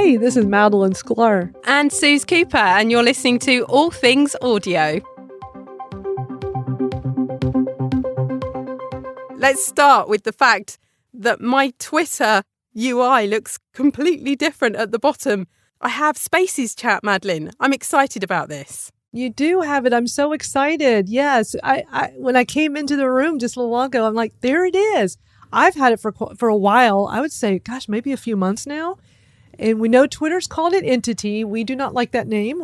Hey, this is Madeline Sklar. And Suze Cooper, and you're listening to All Things Audio. Let's start with the fact that my Twitter UI looks completely different at the bottom. I have Spaces chat, Madeline. I'm excited about this. You do have it. I'm so excited. Yes. I when I came into the room just a little while ago, I'm like, there it is. I've had it for a while. I would say, gosh, maybe a few months now. And we know Twitter's called it Entity. We do not like that name.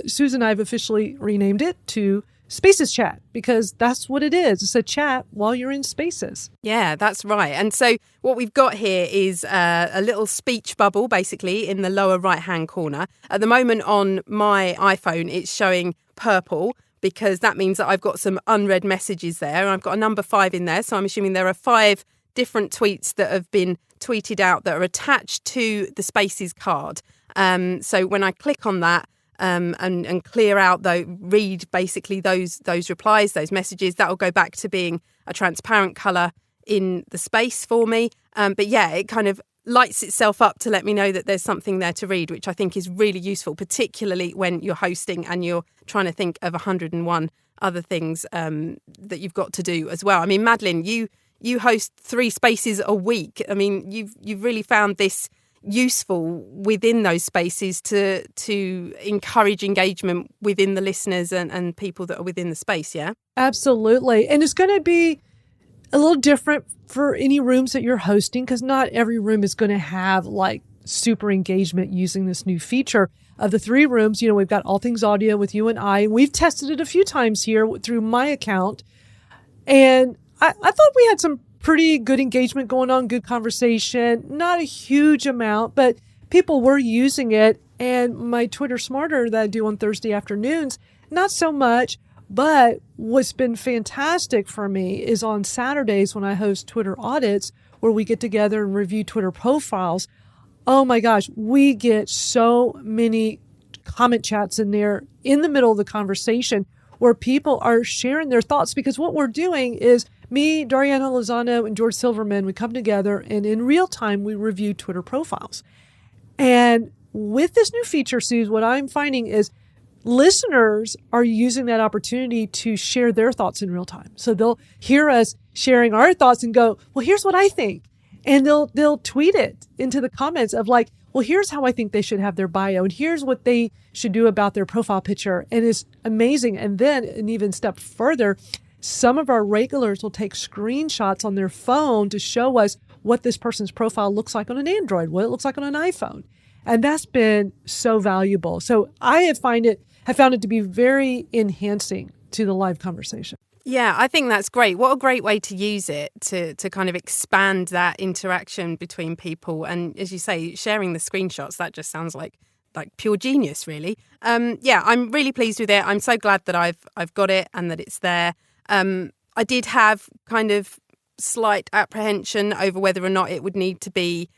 Susan and I have officially renamed it to Spaces Chat because that's what it is. It's a chat while you're in Spaces. Yeah, that's right. And so what we've got here is a little speech bubble, basically, in the lower right-hand corner. At the moment on my iPhone, it's showing purple because that means that I've got some unread messages there. And I've got a number 5 in there. So I'm assuming there are 5 different tweets that have been tweeted out that are attached to the Spaces card. So when I click on that and clear out, read basically those replies, those messages, that will go back to being a transparent colour in the space for me. But yeah, it kind of lights itself up to let me know that there's something there to read, which I think is really useful, particularly when you're hosting and you're trying to think of 101 other things that you've got to do as well. I mean, Madeline, you host 3 spaces a week. I mean, you've really found this useful within those spaces to encourage engagement within the listeners and people that are within the space, yeah? Absolutely. And it's going to be a little different for any rooms that you're hosting because not every room is going to have like super engagement using this new feature. Of the 3 rooms, we've got All Things Audio with you and I. We've tested it a few times here through my account. And I thought we had some pretty good engagement going on, good conversation, not a huge amount, but people were using it. And my Twitter Smarter that I do on Thursday afternoons, not so much. But what's been fantastic for me is on Saturdays when I host Twitter audits where we get together and review Twitter profiles. Oh my gosh, we get so many comment chats in there in the middle of the conversation where people are sharing their thoughts because what we're doing is me, Dariana Lozano, and George Silverman, we come together and in real time, we review Twitter profiles. And with this new feature, Suze, what I'm finding is listeners are using that opportunity to share their thoughts in real time. So they'll hear us sharing our thoughts and go, well, here's what I think. And they'll tweet it into the comments of like, well, here's how I think they should have their bio. And here's what they should do about their profile picture. And it's amazing. And then an even step further, some of our regulars will take screenshots on their phone to show us what this person's profile looks like on an Android, what it looks like on an iPhone. And that's been so valuable. So I have found it to be very enhancing to the live conversation. Yeah, I think that's great. What a great way to use it to kind of expand that interaction between people. And as you say, sharing the screenshots, that just sounds like pure genius, really. Yeah, I'm really pleased with it. I'm so glad that I've got it and that it's there. I did have kind of slight apprehension over whether or not it would need to be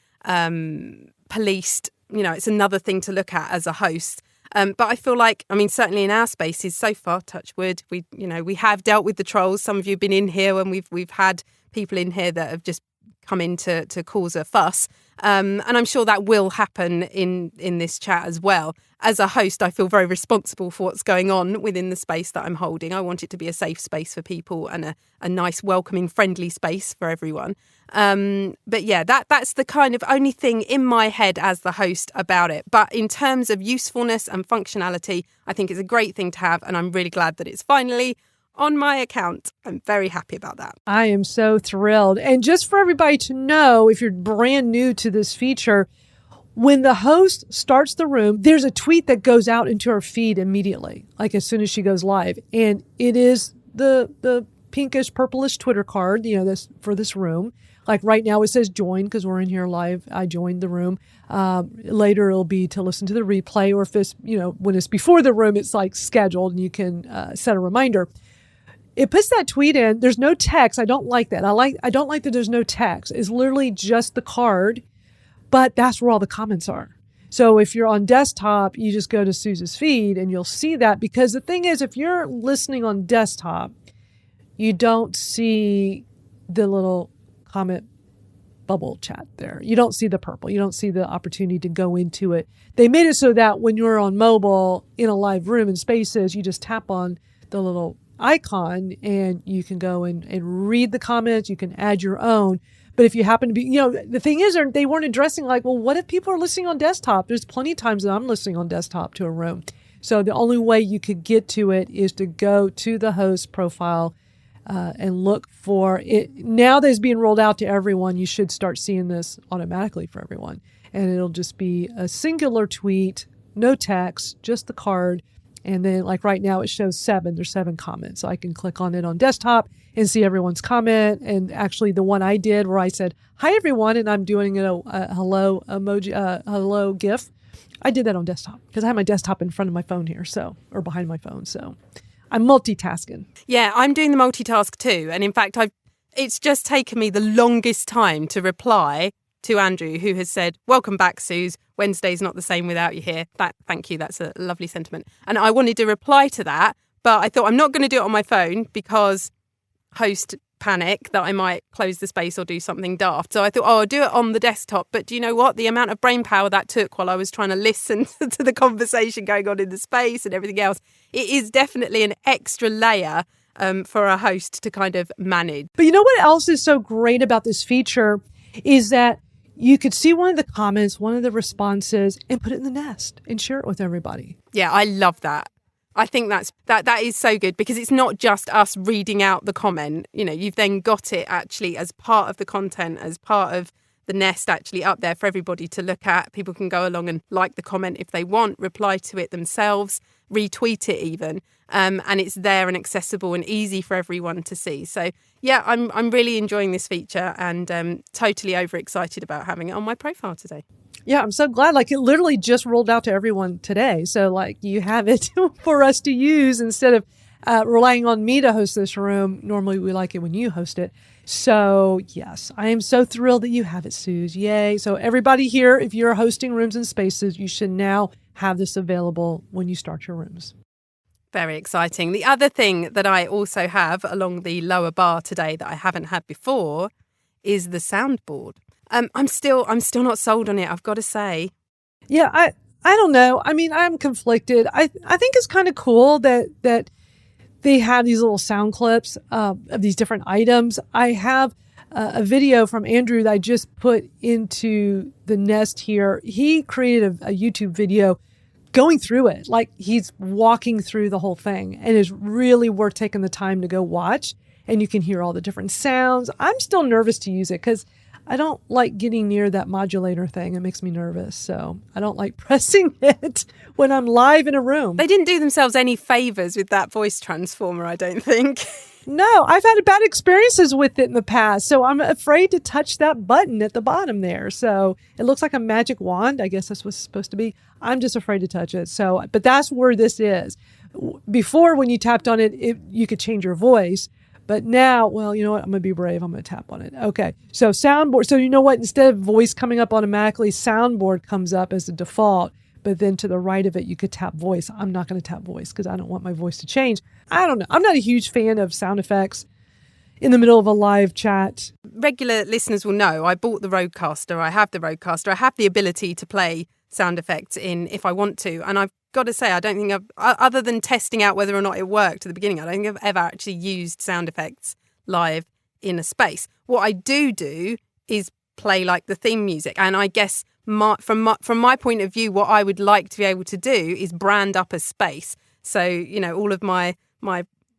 policed. It's another thing to look at as a host. But I feel like, certainly in our spaces so far, touch wood, we have dealt with the trolls. Some of you have been in here and we've had people in here that have just come in to cause a fuss. And I'm sure that will happen in this chat as well. As a host, I feel very responsible for what's going on within the space that I'm holding. I want it to be a safe space for people and a nice, welcoming, friendly space for everyone. But yeah, that's the kind of only thing in my head as the host about it. But in terms of usefulness and functionality, I think it's a great thing to have. And I'm really glad that it's finally on my account. I'm very happy about that. I am so thrilled. And just for everybody to know, if you're brand new to this feature, when the host starts the room, there's a tweet that goes out into our feed immediately, like as soon as she goes live. And it is the pinkish, purplish Twitter card, this for this room. Like right now it says join because we're in here live. I joined the room. Later it'll be to listen to the replay, or if it's, when it's before the room, it's like scheduled and you can set a reminder. It puts that tweet in. There's no text. I don't like that. I don't like that there's no text. It's literally just the card, but that's where all the comments are. So if you're on desktop, you just go to Suze's feed and you'll see that, because the thing is, if you're listening on desktop, you don't see the little comment bubble chat there. You don't see the purple. You don't see the opportunity to go into it. They made it so that when you're on mobile in a live room in Spaces, you just tap on the little icon and you can go and read the comments. You can add your own. But if you happen to be, the thing is, they weren't addressing like, well, what if people are listening on desktop? There's plenty of times that I'm listening on desktop to a room. So the only way you could get to it is to go to the host profile and look for it. Now that it's being rolled out to everyone, you should start seeing this automatically for everyone. And it'll just be a singular tweet, no text, just the card. And then like right now it shows 7. There's 7 comments. So I can click on it on desktop and see everyone's comment. And actually the one I did where I said, hi, everyone, and I'm doing a hello emoji, hello GIF. I did that on desktop because I have my desktop in front of my phone here, or behind my phone. So I'm multitasking. Yeah, I'm doing the multitask too. And in fact, it's just taken me the longest time to reply to Andrew, who has said, welcome back, Suze. Wednesday's not the same without you here. Thank you. That's a lovely sentiment. And I wanted to reply to that, but I thought I'm not going to do it on my phone because host panic that I might close the space or do something daft. So I thought, I'll do it on the desktop. But do you know what? The amount of brain power that took while I was trying to listen to the conversation going on in the space and everything else, it is definitely an extra layer for a host to kind of manage. But you know what else is so great about this feature is that you could see one of the comments, one of the responses, and put it in the nest and share it with everybody. Yeah, I love that. I think that is so good because it's not just us reading out the comment. You've then got it actually as part of the content, as part of the nest actually up there for everybody to look at. People can go along and like the comment if they want, reply to it themselves, retweet it even. And it's there and accessible and easy for everyone to see. So yeah, I'm really enjoying this feature and totally overexcited about having it on my profile today. Yeah, I'm so glad. Like it literally just rolled out to everyone today. So like you have it for us to use instead of relying on me to host this room. Normally we like it when you host it. So yes, I am so thrilled that you have it, Suze. Yay. So everybody here, if you're hosting rooms and spaces, you should now have this available when you start your rooms. Very exciting. The other thing that I also have along the lower bar today that I haven't had before is the soundboard. I'm still not sold on it, I've got to say. Yeah, I don't know. I mean, I'm conflicted. I think it's kind of cool that they have these little sound clips of these different items. I have a video from Andrew that I just put into the nest here. He created a YouTube video going through it, like he's walking through the whole thing, and it's really worth taking the time to go watch. And you can hear all the different sounds. I'm still nervous to use it because I don't like getting near that modulator thing. It makes me nervous. So I don't like pressing it when I'm live in a room. They didn't do themselves any favors with that voice transformer, I don't think. No, I've had bad experiences with it in the past. So I'm afraid to touch that button at the bottom there. So it looks like a magic wand. I guess that's what it's supposed to be. I'm just afraid to touch it. So, but that's where this is. Before, when you tapped on it, you could change your voice. But now, well, you know what? I'm going to be brave. I'm going to tap on it. Okay. So Soundboard. So you know what? Instead of voice coming up automatically, Soundboard comes up as the default. But then to the right of it, you could tap voice. I'm not going to tap voice because I don't want my voice to change. I don't know. I'm not a huge fan of sound effects in the middle of a live chat. Regular listeners will know I bought the Rodecaster. I have the Rodecaster. I have the ability to play sound effects in if I want to. And I've got to say, I don't think other than testing out whether or not it worked at the beginning, I don't think I've ever actually used sound effects live in a space. What I do is play like the theme music. And I guess from my point of view, what I would like to be able to do is brand up a space. So, all of my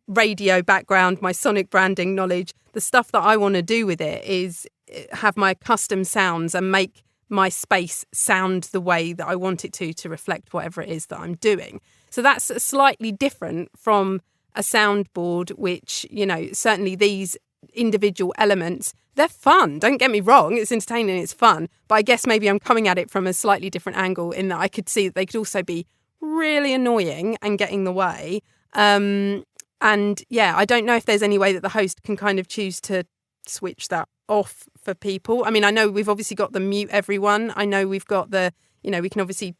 radio background, my sonic branding knowledge, the stuff that I want to do with it is have my custom sounds and make my space sound the way that I want it to reflect whatever it is that I'm doing. So that's slightly different from a soundboard, which, certainly these individual elements, they're fun. Don't get me wrong. It's entertaining. It's fun. But I guess maybe I'm coming at it from a slightly different angle in that I could see that they could also be really annoying and get in the way. And yeah, I don't know if there's any way that the host can kind of choose to switch that off for people. I mean, I know we've obviously got the mute everyone. I know we've got the, we can obviously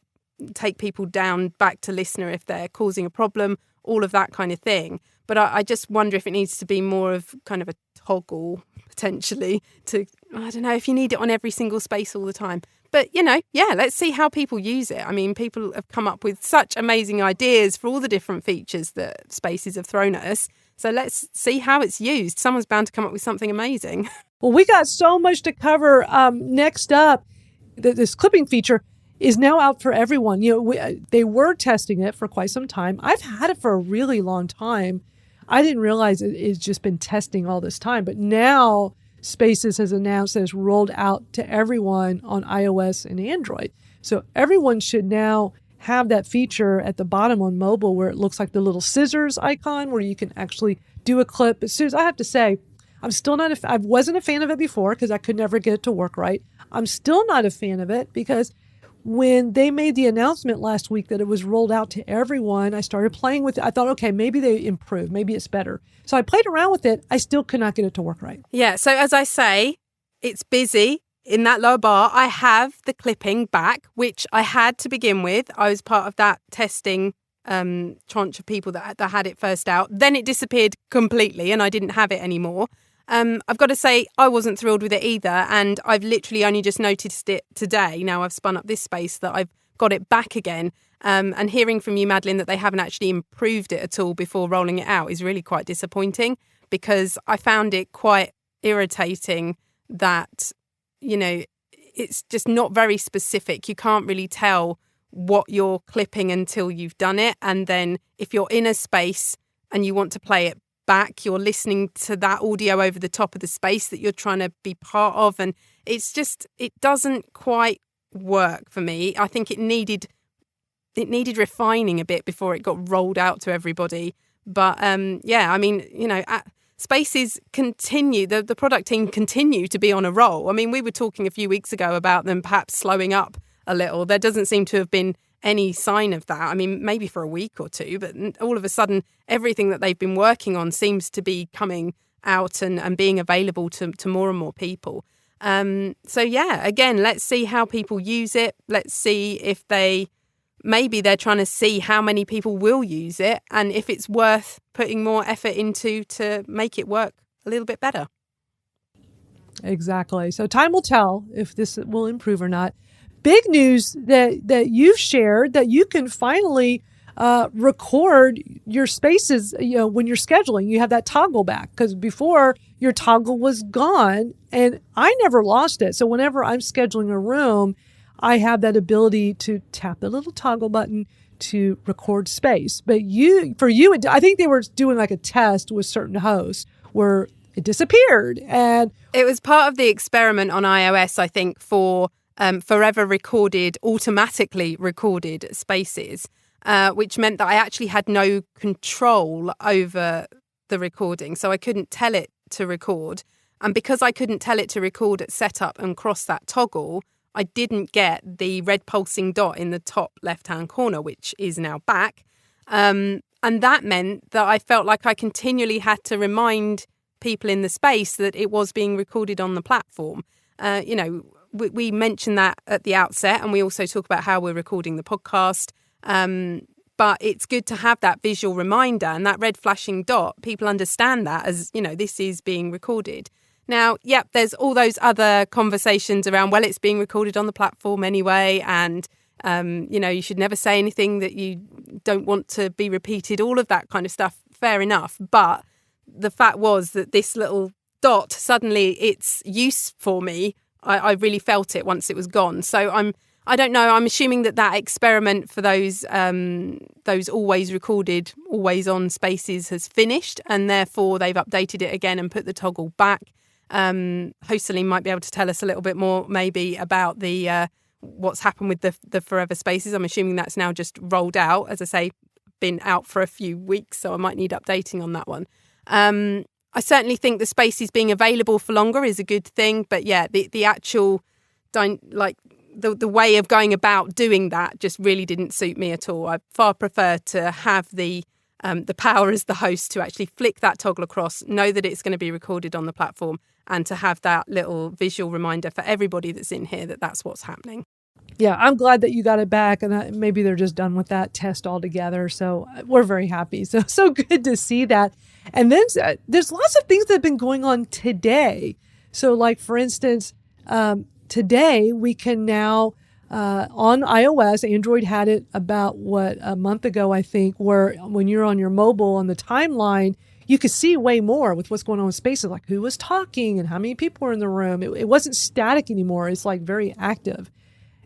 take people down back to listener if they're causing a problem, all of that kind of thing. But I just wonder if it needs to be more of kind of a toggle potentially to, I don't know if you need it on every single space all the time. But, let's see how people use it. I mean, people have come up with such amazing ideas for all the different features that Spaces have thrown at us. So let's see how it's used. Someone's bound to come up with something amazing. Well, we got so much to cover. Next up, this clipping feature is now out for everyone. They were testing it for quite some time. I've had it for a really long time. I didn't realize it's just been testing all this time. But now Spaces has announced that it's rolled out to everyone on iOS and Android. So everyone should now have that feature at the bottom on mobile where it looks like the little scissors icon where you can actually do a clip. As soon as I have to say, I'm still not I wasn't a fan of it before because I could never get it to work right. I'm still not a fan of it because when they made the announcement last week that it was rolled out to everyone, I started playing with it. I thought, okay, maybe they improved. Maybe it's better. So I played around with it. I still could not get it to work right. Yeah. So as I say, it's busy. In that lower bar, I have the clipping back, which I had to begin with. I was part of that testing tranche of people that had it first out. Then it disappeared completely and I didn't have it anymore. I've got to say, I wasn't thrilled with it either. And I've literally only just noticed it today. Now I've spun up this space that I've got it back again. And hearing from you, Madeline, that they haven't actually improved it at all before rolling it out is really quite disappointing because I found it quite irritating that, it's just not very specific. You can't really tell what you're clipping until you've done it. And then if you're in a space and you want to play it back, you're listening to that audio over the top of the space that you're trying to be part of. And it doesn't quite work for me. I think it needed refining a bit before it got rolled out to everybody. But Spaces continue, the product team continue to be on a roll. I mean, we were talking a few weeks ago about them perhaps slowing up a little. There doesn't seem to have been any sign of that. I mean, maybe for a week or two, but all of a sudden, everything that they've been working on seems to be coming out and being available to more and more people. Again, let's see how people use it. Let's see if maybe they're trying to see how many people will use it and if it's worth putting more effort into to make it work a little bit better. Exactly. So time will tell if this will improve or not. Big news that you've shared that you can finally record your spaces, when you're scheduling. You have that toggle back because before your toggle was gone and I never lost it. So whenever I'm scheduling a room, I have that ability to tap the little toggle button to record space. But I think they were doing like a test with certain hosts where it disappeared. And it was part of the experiment on iOS, I think, for forever automatically recorded spaces, which meant that I actually had no control over the recording. So I couldn't tell it to record. And because I couldn't tell it to record at setup and cross that toggle, I didn't get the red pulsing dot in the top left-hand corner, which is now back. And that meant that I felt like I continually had to remind people in the space that it was being recorded on the platform. We mentioned that at the outset, and we also talk about how we're recording the podcast. But it's good to have that visual reminder and that red flashing dot. People understand that as, this is being recorded. Now, there's all those other conversations around, well, it's being recorded on the platform anyway. And, you should never say anything that you don't want to be repeated, all of that kind of stuff. Fair enough. But the fact was that this little dot, suddenly its use for me, I really felt it once it was gone. So I don't know. I'm assuming that experiment for those always recorded, always on spaces has finished, and therefore they've updated it again and put the toggle back. Hosteline might be able to tell us a little bit more maybe about the what's happened with the forever spaces. I'm assuming that's now just rolled out. As I say, been out for a few weeks, so I might need updating on that one. I certainly think the spaces being available for longer is a good thing, but the actual the way of going about doing that just really didn't suit me at all. I far prefer to have the power as the host to actually flick that toggle across, know that it's going to be recorded on the platform, and to have that little visual reminder for everybody that's in here that that's what's happening. Yeah, I'm glad that you got it back, and maybe they're just done with that test altogether. So we're very happy. So good to see that. And then there's lots of things that have been going on today. So, like for instance, today we can now on iOS, Android had it about a month ago, I think, where when you're on your mobile on the timeline, you could see way more with what's going on with Spaces, like who was talking and how many people were in the room. It wasn't static anymore. It's like very active.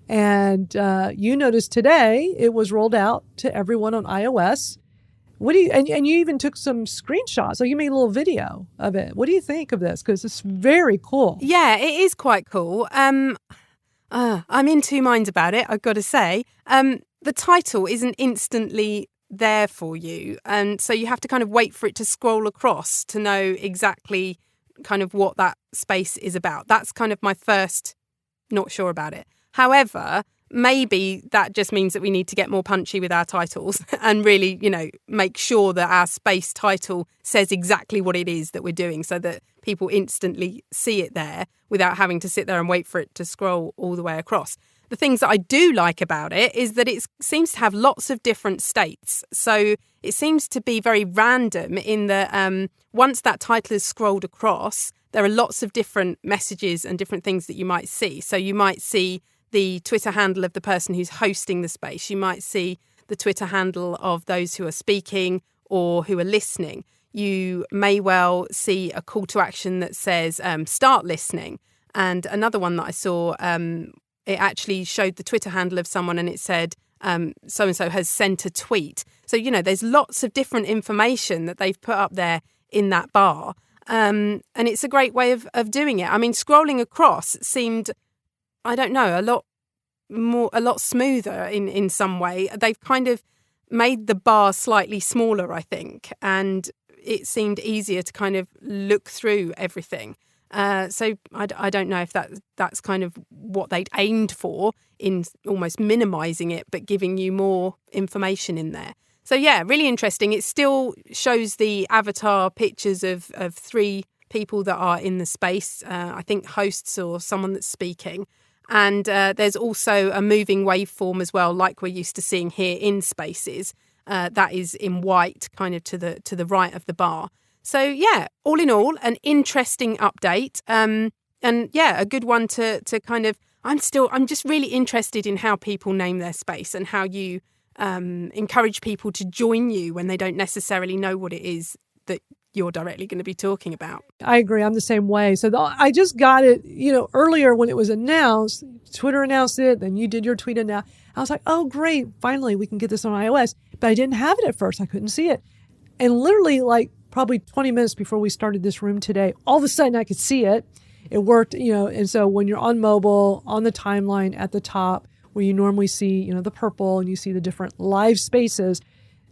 And you noticed today it was rolled out to everyone on iOS. What do you and you even took some screenshots? So you made a little video of it. What do you think of this? Because it's very cool. Yeah, it is quite cool. I'm in two minds about it, I've got to say. The title isn't instantly there for you, and so you have to kind of wait for it to scroll across to know exactly kind of what that space is about. That's kind of my first not sure about it. However, maybe that just means that we need to get more punchy with our titles and really, make sure that our space title says exactly what it is that we're doing so that people instantly see it there without having to sit there and wait for it to scroll all the way across. The things that I do like about it is that it seems to have lots of different states. So it seems to be very random in that once that title is scrolled across, there are lots of different messages and different things that you might see. So you might see the Twitter handle of the person who's hosting the space. You might see the Twitter handle of those who are speaking or who are listening. You may well see a call to action that says start listening. And another one that I saw, it actually showed the Twitter handle of someone and it said so-and-so has sent a tweet. So, there's lots of different information that they've put up there in that bar. And it's a great way of doing it. I mean, scrolling across seemed, I don't know, a lot smoother in some way. They've kind of made the bar slightly smaller, I think, and it seemed easier to kind of look through everything. So I don't know if that's kind of what they'd aimed for in almost minimising it, but giving you more information in there. So yeah, really interesting. It still shows the avatar pictures of three people that are in the space, I think hosts or someone that's speaking. And there's also a moving waveform as well, like we're used to seeing here in Spaces. That is in white, kind of to the right of the bar. So yeah, all in all, an interesting update. And yeah, a good one to kind of, I'm just really interested in how people name their space and how you encourage people to join you when they don't necessarily know what it is that you're directly going to be talking about. I agree. I'm the same way. So I just got it, earlier when it was announced, Twitter announced it, then you did your tweet now. I was like, oh, great. Finally, we can get this on iOS. But I didn't have it at first. I couldn't see it. And literally like probably 20 minutes before we started this room today, all of a sudden I could see it. It worked, and so when you're on mobile, on the timeline at the top, where you normally see, the purple and you see the different live spaces,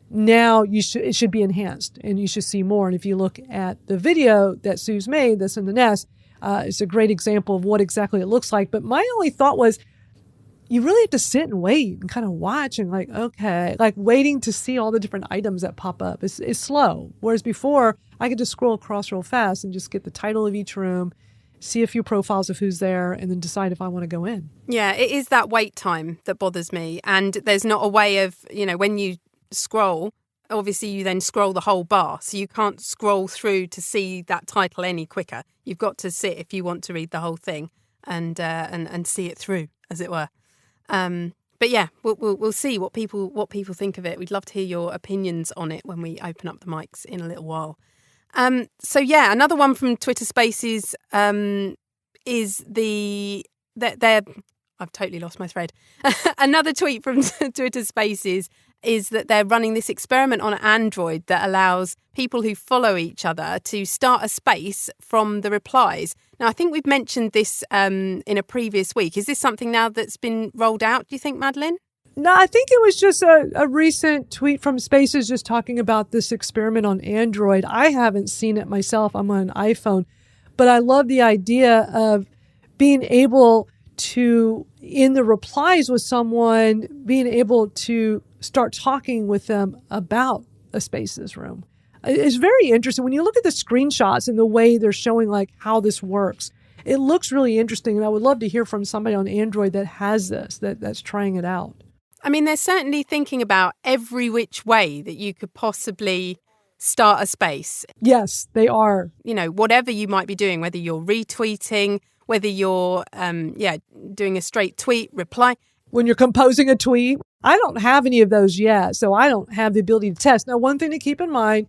now it should be enhanced and you should see more. And if you look at the video that Sue's made that's in the Nest, it's a great example of what exactly it looks like. But my only thought was you really have to sit and wait and kind of watch and waiting to see all the different items that pop up is slow. Whereas before I could just scroll across real fast and just get the title of each room, see a few profiles of who's there, and then decide if I want to go in. Yeah, it is that wait time that bothers me. And there's not a way of, when you scroll, obviously you then scroll the whole bar. So you can't scroll through to see that title any quicker. You've got to sit if you want to read the whole thing and see it through, as it were. But yeah, we'll see what people think of it. We'd love to hear your opinions on it when we open up the mics in a little while. So yeah, another one from Twitter Spaces is I've totally lost my thread. Another tweet from Twitter Spaces is that they're running this experiment on Android that allows people who follow each other to start a space from the replies. Now, I think we've mentioned this in a previous week. Is this something now that's been rolled out, do you think, Madeline? No, I think it was just a recent tweet from Spaces just talking about this experiment on Android. I haven't seen it myself. I'm on an iPhone. But I love the idea of being able to, in the replies with someone, being able to start talking with them about a Spaces room. It's very interesting. When you look at the screenshots and the way they're showing like how this works, it looks really interesting. And I would love to hear from somebody on Android that has this, that's trying it out. I mean, they're certainly thinking about every which way that you could possibly start a space. Yes, they are. You know, whatever you might be doing, whether you're retweeting, whether you're, doing a straight tweet, reply. When you're composing a tweet, I don't have any of those yet, so I don't have the ability to test. Now, one thing to keep in mind,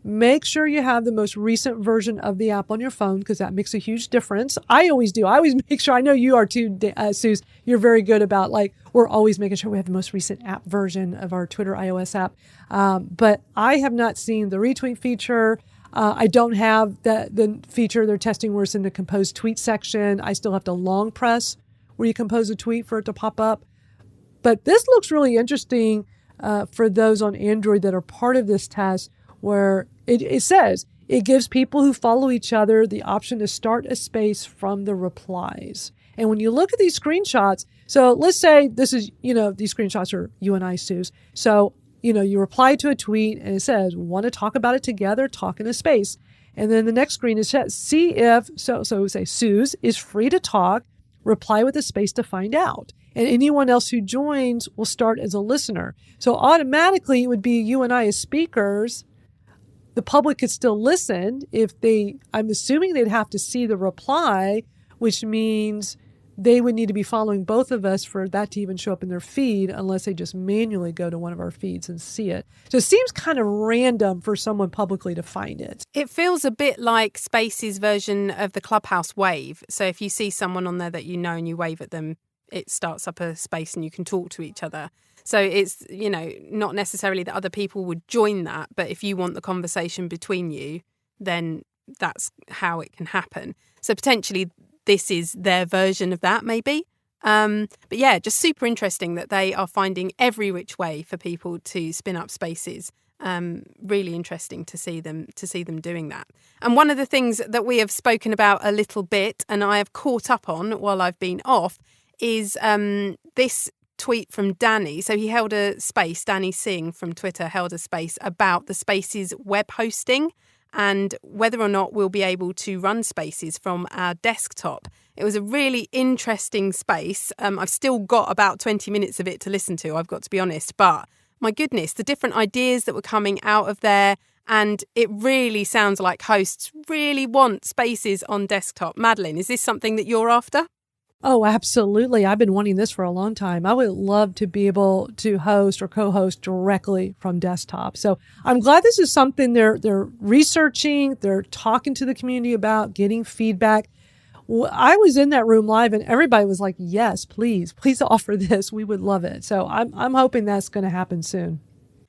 make sure you have the most recent version of the app on your phone because that makes a huge difference. I always do. I always make sure. I know you are too, Suze. You're very good about we're always making sure we have the most recent app version of our Twitter iOS app. But I have not seen the retweet feature. I don't have the feature they're testing where it's in the composed tweet section. I still have to long press where you compose a tweet for it to pop up. But this looks really interesting for those on Android that are part of this test, where it says it gives people who follow each other the option to start a space from the replies. And when you look at these screenshots, so let's say this is, these screenshots are you and I, Suze. So, you reply to a tweet and it says, want to talk about it together, talk in a space. And then the next screen is see if, so we say Suze is free to talk, reply with a space to find out. And anyone else who joins will start as a listener. So automatically it would be you and I as speakers. The public could still listen I'm assuming they'd have to see the reply, which means they would need to be following both of us for that to even show up in their feed, unless they just manually go to one of our feeds and see it. So it seems kind of random for someone publicly to find it. It feels a bit like Space's version of the Clubhouse wave. So if you see someone on there that you know and you wave at them, it starts up a space and you can talk to each other. So it's, not necessarily that other people would join that, but if you want the conversation between you, then that's how it can happen. So potentially this is their version of that, maybe. But yeah, just super interesting that they are finding every which way for people to spin up spaces. Really interesting to see them doing that. And one of the things that we have spoken about a little bit, and I have caught up on while I've been off, is this tweet from Danny. So he held a space, Danny Singh from Twitter held a space about the Spaces web hosting and whether or not we'll be able to run Spaces from our desktop. It was a really interesting space. I've still got about 20 minutes of it to listen to, I've got to be honest. But my goodness, the different ideas that were coming out of there. And it really sounds like hosts really want Spaces on desktop. Madeline, is this something that you're after? Oh, absolutely. I've been wanting this for a long time. I would love to be able to host or co-host directly from desktop. So I'm glad this is something they're researching, they're talking to the community about, getting feedback. I was in that room live and everybody was like, yes, please offer this. We would love it. So I'm hoping that's going to happen soon.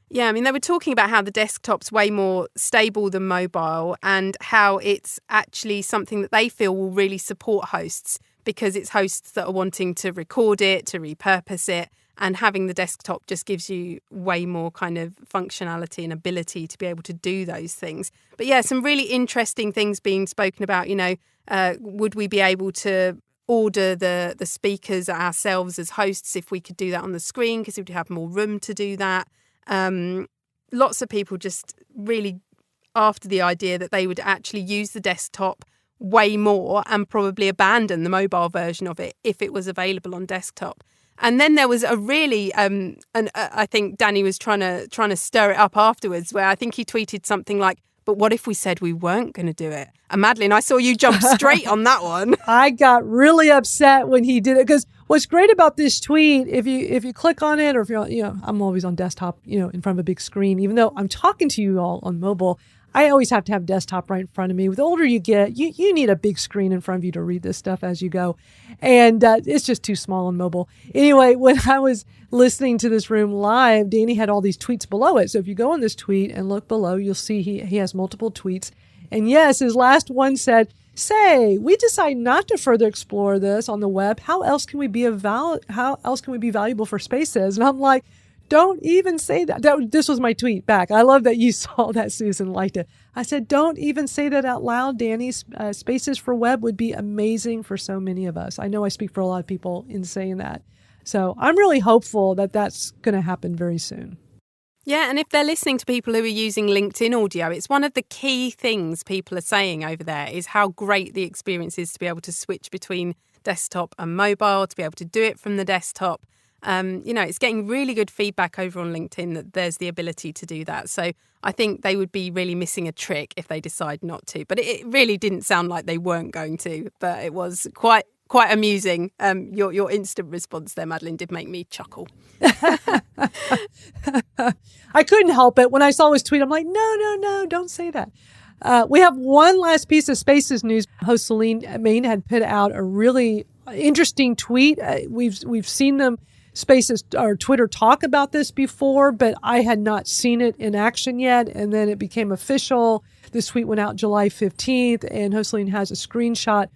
Yeah, I mean, they were talking about how the desktop's way more stable than mobile and how it's actually something that they feel will really support hosts, because it's hosts that are wanting to record it, to repurpose it, and having the desktop just gives you way more kind of functionality and ability to be able to do those things. But yeah, some really interesting things being spoken about, would we be able to order the speakers ourselves as hosts if we could do that on the screen, because we'd have more room to do that. Lots of people just really after the idea that they would actually use the desktop way more and probably abandon the mobile version of it if it was available on desktop. And then there was a really, I think Danny was trying to stir it up afterwards, where I think he tweeted something like, but what if we said we weren't going to do it? And Madeline, I saw you jump straight on that one. I got really upset when he did it, because what's great about this tweet, if you click on it, or if you're, I'm always on desktop, in front of a big screen, even though I'm talking to you all on mobile, I always have to have desktop right in front of me. The older you get, you need a big screen in front of you to read this stuff as you go. And it's just too small on mobile. Anyway, when I was listening to this room live, Danny had all these tweets below it. So if you go on this tweet and look below, you'll see he has multiple tweets. And yes, his last one said, say, we decide not to further explore this on the web. How else can we be valuable for Spaces? And I'm like, don't even say that. This was my tweet back. I love that you saw that, Susan, liked it. I said, don't even say that out loud, Danny. Spaces for web would be amazing for so many of us. I know I speak for a lot of people in saying that. So I'm really hopeful that that's going to happen very soon. Yeah, and if they're listening to people who are using LinkedIn audio, it's one of the key things people are saying over there is how great the experience is to be able to switch between desktop and mobile, to be able to do it from the desktop. It's getting really good feedback over on LinkedIn that there's the ability to do that. So I think they would be really missing a trick if they decide not to. But it really didn't sound like they weren't going to, but it was quite amusing. Your instant response there, Madeline, did make me chuckle. I couldn't help it. When I saw his tweet, I'm like, no, don't say that. We have one last piece of Spaces news. Host Celine Main had put out a really interesting tweet. We've seen them, Spaces or Twitter, talk about this before, but I had not seen it in action yet. And then it became official. This tweet went out July 15th, and Host Celine has a screenshot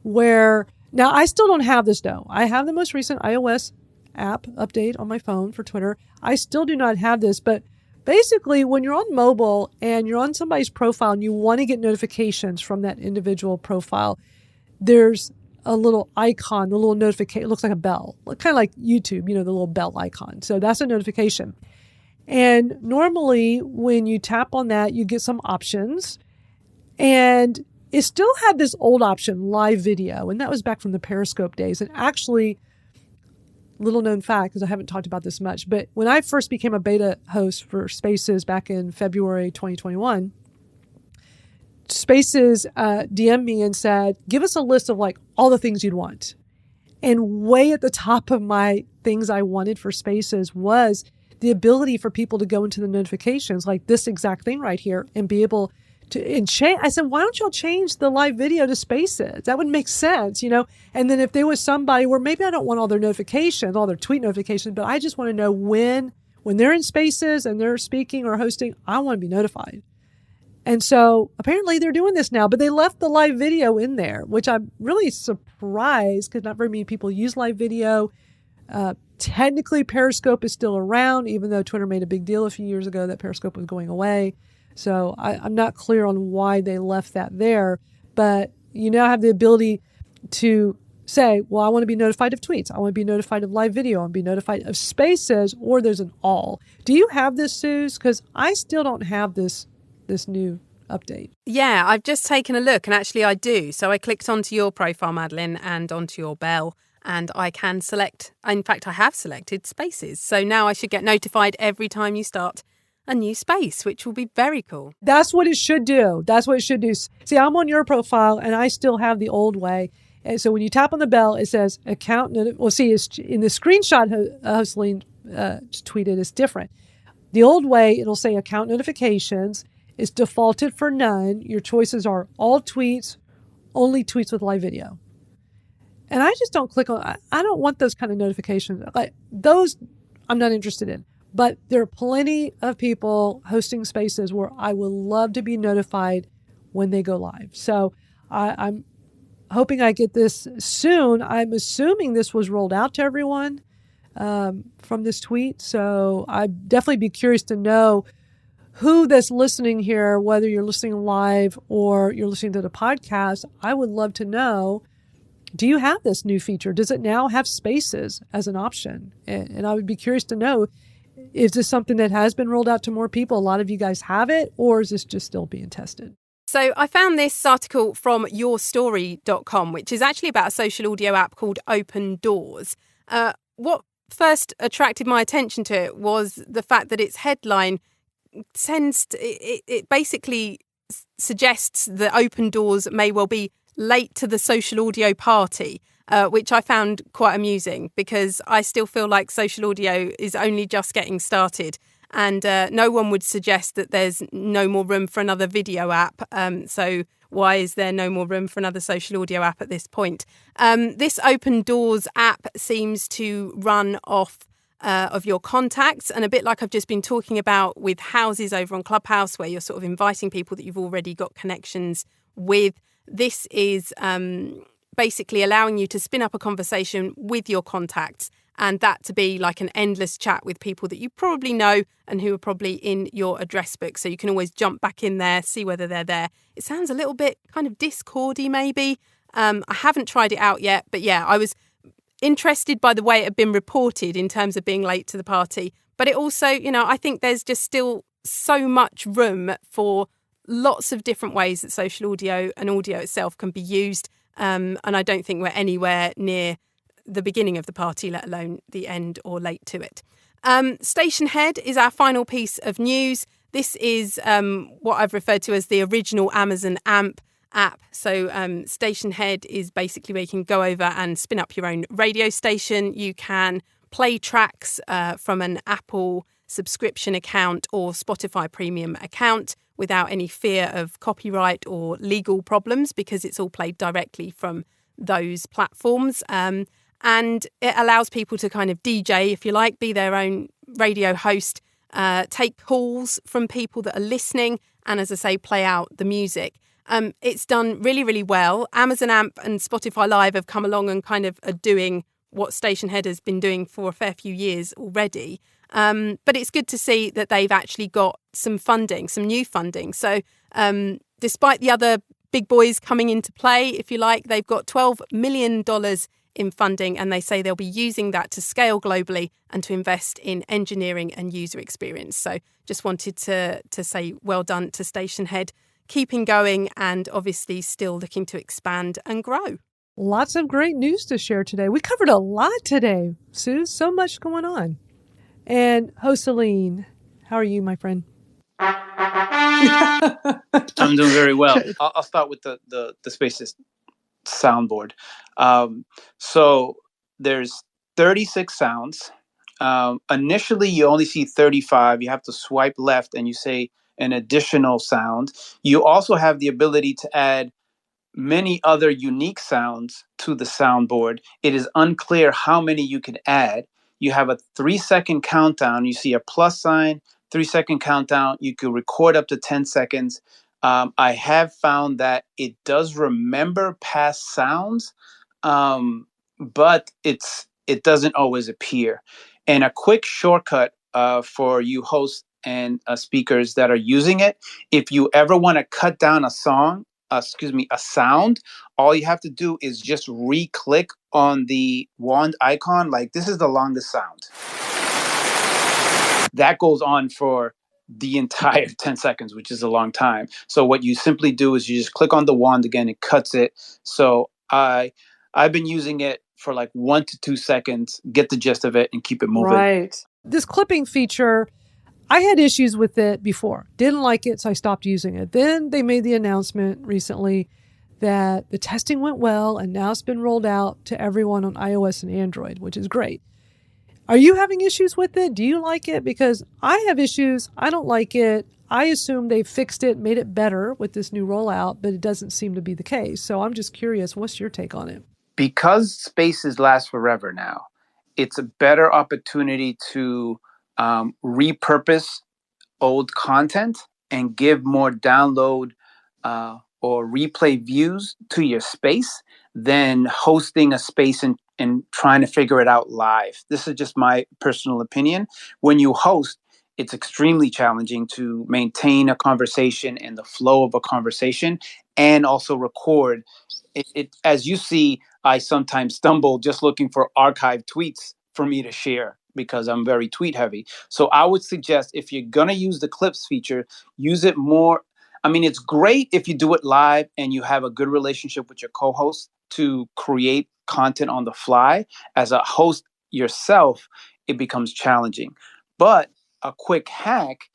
where, now I still don't have this though. I have the most recent iOS app update on my phone for Twitter. I still do not have this, but basically when you're on mobile and you're on somebody's profile and you want to get notifications from that individual profile, there's a little icon, the little notification. It looks like a bell, kind of like YouTube, the little bell icon. So that's a notification. And normally when you tap on that, you get some options, and it still had this old option, live video. And that was back from the Periscope days. And actually, little known fact, because I haven't talked about this much, but when I first became a beta host for Spaces back in February 2021, Spaces DM'd me and said, give us a list of like all the things you'd want. And way at the top of my things I wanted for Spaces was the ability for people to go into the notifications, like this exact thing right here, and be able to change. I said, why don't y'all change the live video to Spaces? That would make sense, And then if there was somebody where maybe I don't want all their notifications, all their tweet notifications, but I just want to know when they're in Spaces and they're speaking or hosting, I want to be notified. And so apparently they're doing this now, but they left the live video in there, which I'm really surprised because not very many people use live video. Technically, Periscope is still around, even though Twitter made a big deal a few years ago that Periscope was going away. So I'm not clear on why they left that there, but you now have the ability to say, well, I want to be notified of tweets. I want to be notified of live video. I want to be notified of Spaces, or there's an all. Do you have this, Suze? Because I still don't have this new update. Yeah, I've just taken a look, and actually I do. So I clicked onto your profile, Madeline, and onto your bell, and I can select, in fact, I have selected Spaces. So now I should get notified every time you start a new space, which will be very cool. That's what it should do. See, I'm on your profile and I still have the old way. And so when you tap on the bell, it says account. Well, see, it's in the screenshot Celine tweeted, it's different. The old way, it'll say account notifications. It's defaulted for none. Your choices are all tweets, only tweets with live video. And I just don't click on, I don't want those kind of notifications. Like those, I'm not interested in. But there are plenty of people hosting spaces where I would love to be notified when they go live. So I'm hoping I get this soon. I'm assuming this was rolled out to everyone from this tweet. So I'd definitely be curious to know who that's listening here, whether you're listening live or you're listening to the podcast. I would love to know, do you have this new feature? Does it now have spaces as an option? And I would be curious to know, is this something that has been rolled out to more people? A lot of you guys have it, or is this just still being tested? So I found this article from yourstory.com, which is actually about a social audio app called Open Doors. What first attracted my attention to it was the fact that its headline it basically suggests that Open Doors may well be late to the social audio party, which I found quite amusing because I still feel like social audio is only just getting started. And no one would suggest that there's no more room for another video app. So why is there no more room for another social audio app at this point? This Open Doors app seems to run off of your contacts, and a bit like I've just been talking about with houses over on Clubhouse, where you're sort of inviting people that you've already got connections with. This is basically allowing you to spin up a conversation with your contacts, and that to be like an endless chat with people that you probably know and who are probably in your address book. So you can always jump back in there, see whether they're there. It sounds a little bit kind of Discord-y maybe. I haven't tried it out yet, but yeah, I was interested by the way it had been reported in terms of being late to the party, But it also, I think there's just still so much room for lots of different ways that social audio and audio itself can be used. And I don't think we're anywhere near the beginning of the party, let alone the end or late to it. Stationhead is our final piece of news. This is what I've referred to as the original Amazon AMP app. So Stationhead is basically where you can go over and spin up your own radio station. You can play tracks from an Apple subscription account or Spotify premium account without any fear of copyright or legal problems, because it's all played directly from those platforms. And it allows people to kind of DJ, if you like, be their own radio host, take calls from people that are listening, and, as I say, play out the music. It's done really, really well. Amazon AMP and Spotify Live have come along and kind of are doing what Stationhead has been doing for a fair few years already. But it's good to see that they've actually got some funding, some new funding. So despite the other big boys coming into play, if you like, they've got $12 million in funding, and they say they'll be using that to scale globally and to invest in engineering and user experience. So just wanted to say well done to Stationhead, keeping going and obviously still looking to expand and grow. Lots of great news to share today. We covered a lot today, Sue. So much going on. And Joseline, how are you, my friend? I'm doing very well. I'll start with the Spaces soundboard. So there's 36 sounds. Initially, you only see 35. You have to swipe left and you say an additional sound. You also have the ability to add many other unique sounds to the soundboard. It is unclear how many you can add. You have a 3-second countdown. You see a plus sign, 3-second countdown. You can record up to 10 seconds. I have found that it does remember past sounds, but it doesn't always appear. And a quick shortcut for you hosts and speakers that are using it, if you ever want to cut down a sound, all you have to do is just re-click on the wand icon. Like, this is the longest sound. That goes on for the entire 10 seconds, which is a long time. So what you simply do is you just click on the wand again, it cuts it. So I've been using it for like 1 to 2 seconds, get the gist of it, and keep it moving. Right. This clipping feature, I had issues with it before. Didn't like it, so I stopped using it. Then they made the announcement recently that the testing went well, and now it's been rolled out to everyone on iOS and Android, which is great. Are you having issues with it? Do you like it? Because I have issues. I don't like it. I assume they fixed it, made it better with this new rollout, but it doesn't seem to be the case. So I'm just curious, what's your take on it? Because Spaces last forever now, it's a better opportunity to repurpose old content and give more download or replay views to your space than hosting a space and trying to figure it out live. This is just my personal opinion. When you host, it's extremely challenging to maintain a conversation and the flow of a conversation, and also record. It as you see, I sometimes stumble just looking for archived tweets for me to share because I'm very tweet heavy. So I would suggest, if you're going to use the clips feature, use it more. I mean, it's great if you do it live and you have a good relationship with your co-host to create content on the fly. As a host yourself, it becomes challenging. But a quick hack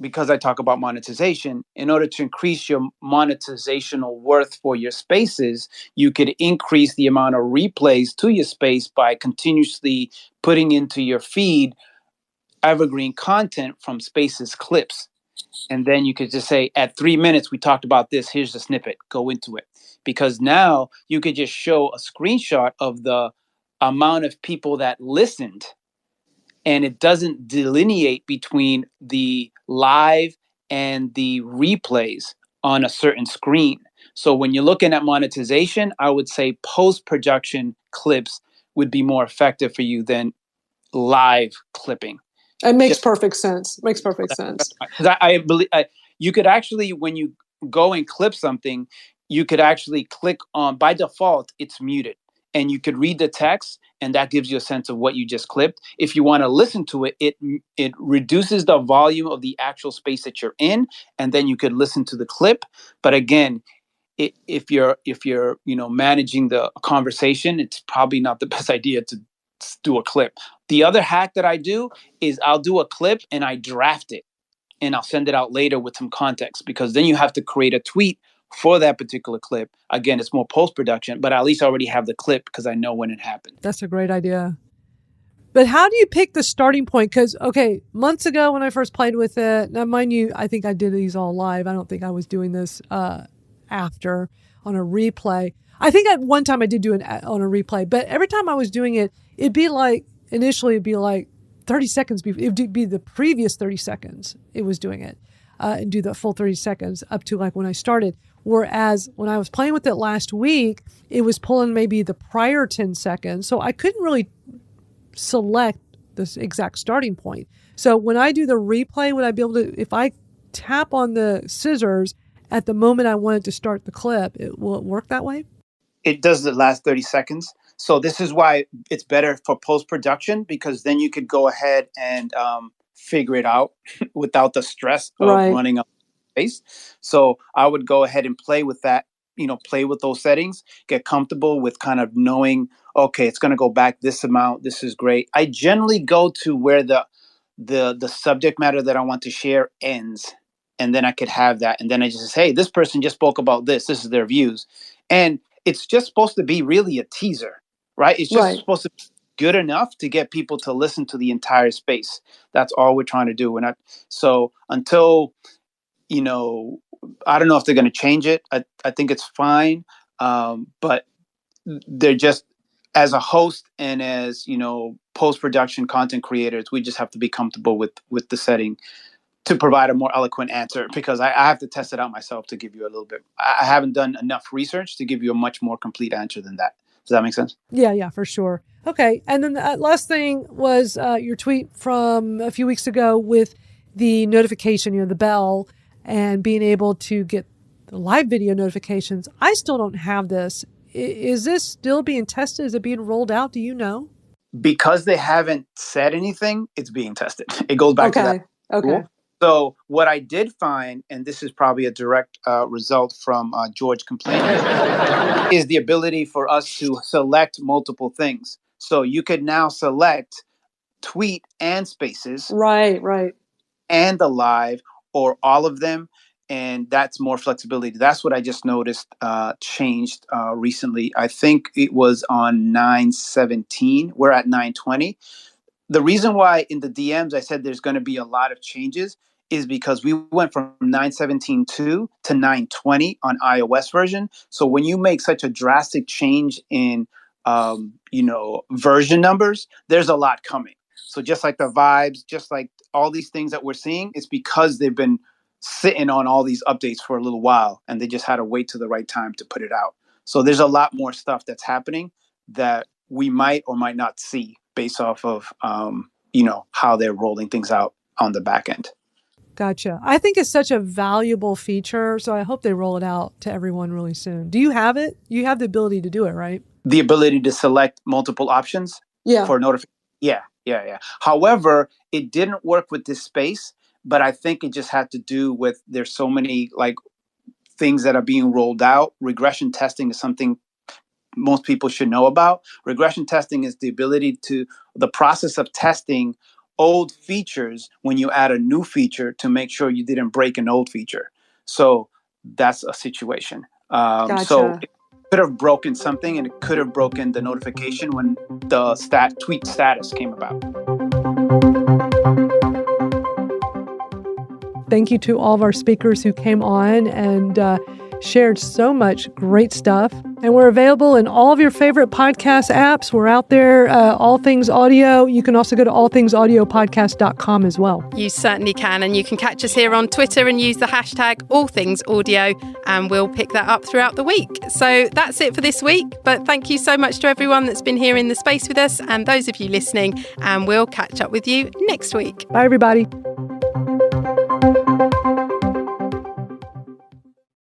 because I talk about monetization, in order to increase your monetizational worth for your spaces, you could increase the amount of replays to your space by continuously putting into your feed evergreen content from Spaces clips. And then you could just say, at 3 minutes, we talked about this. Here's the snippet. Go into it. Because now you could just show a screenshot of the amount of people that listened, and it doesn't delineate between the live and the replays on a certain screen. So when you're looking at monetization, I would say post-production clips would be more effective for you than live clipping. It makes perfect sense. Makes perfect sense. Because I believe you could actually, when you go and clip something, you could actually click on, by default, it's muted. and you could read the text, and that gives you a sense of what you just clipped. If you want to listen to it, it reduces the volume of the actual space that you're in, and then you could listen to the clip. But again, if you're managing the conversation, it's probably not the best idea to do a clip. The other hack that I do is I'll do a clip and I draft it, and I'll send it out later with some context, because then you have to create a tweet for that particular clip. Again, it's more post-production, but at least I already have the clip because I know when it happened. That's a great idea. But how do you pick the starting point? Because, okay, months ago when I first played with it, now mind you, I think I did these all live. I don't think I was doing this after on a replay. I think at one time I did do it on a replay, but every time I was doing it, initially it'd be like 30 seconds. It'd be the previous 30 seconds it was doing it and do the full 30 seconds up to like when I started. Whereas when I was playing with it last week, it was pulling maybe the prior 10 seconds. So I couldn't really select this exact starting point. So when I do the replay, would I be able to, if I tap on the scissors at the moment I wanted to start the clip, will it work that way? It does the last 30 seconds. So this is why it's better for post-production, because then you could go ahead and figure it out without the stress of running up space. So I would go ahead and play with that, play with those settings, get comfortable with kind of knowing, okay, it's going to go back this amount. This is great. I generally go to where the subject matter that I want to share ends. And then I could have that. And then I just say, hey, this person just spoke about this. This is their views. And it's just supposed to be really a teaser, right? It's just supposed to be good enough to get people to listen to the entire space. That's all we're trying to do. So until, I don't know if they're going to change it. I think it's fine. But they're just, as a host and as, post-production content creators, we just have to be comfortable with the setting to provide a more eloquent answer, because I have to test it out myself to give you a little bit. I haven't done enough research to give you a much more complete answer than that. Does that make sense? Yeah, for sure. Okay. And then the last thing was your tweet from a few weeks ago with the notification, the bell, and being able to get the live video notifications. I still don't have this. Is this still being tested? Is it being rolled out? Do you know? Because they haven't said anything, it's being tested. It goes back to that. Okay. Cool. So what I did find, and this is probably a direct result from George complaining, is the ability for us to select multiple things. So you could now select tweet and spaces. Right. And the live, or all of them. And that's more flexibility. That's what I just noticed changed recently. I think it was on 9/17. We're at 9/20. The reason why in the DMs I said there's going to be a lot of changes is because we went from 9/17.2 to 9/20 on iOS version. So when you make such a drastic change in, version numbers, there's a lot coming. So just like the vibes, just like all these things that we're seeing, it's because they've been sitting on all these updates for a little while, and they just had to wait to the right time to put it out. So there's a lot more stuff that's happening that we might or might not see based off of, how they're rolling things out on the back end. Gotcha. I think it's such a valuable feature, so I hope they roll it out to everyone really soon. Do you have it? You have the ability to do it, right? The ability to select multiple options for notification. Yeah. However, it didn't work with this space, but I think it just had to do with there's so many things that are being rolled out. Regression testing is something most people should know about. Regression testing is the process of testing old features when you add a new feature to make sure you didn't break an old feature. So that's a situation. Gotcha. So it could have broken something, and it could have broken the notification when the tweet status came about. Thank you to all of our speakers who came on and shared so much great stuff. And we're available in all of your favorite podcast apps. We're out there, All Things Audio. You can also go to allthingsaudiopodcast.com as well. You certainly can. And you can catch us here on Twitter and use the hashtag AllThingsAudio, and we'll pick that up throughout the week. So that's it for this week. But thank you so much to everyone that's been here in the space with us, and those of you listening. And we'll catch up with you next week. Bye, everybody.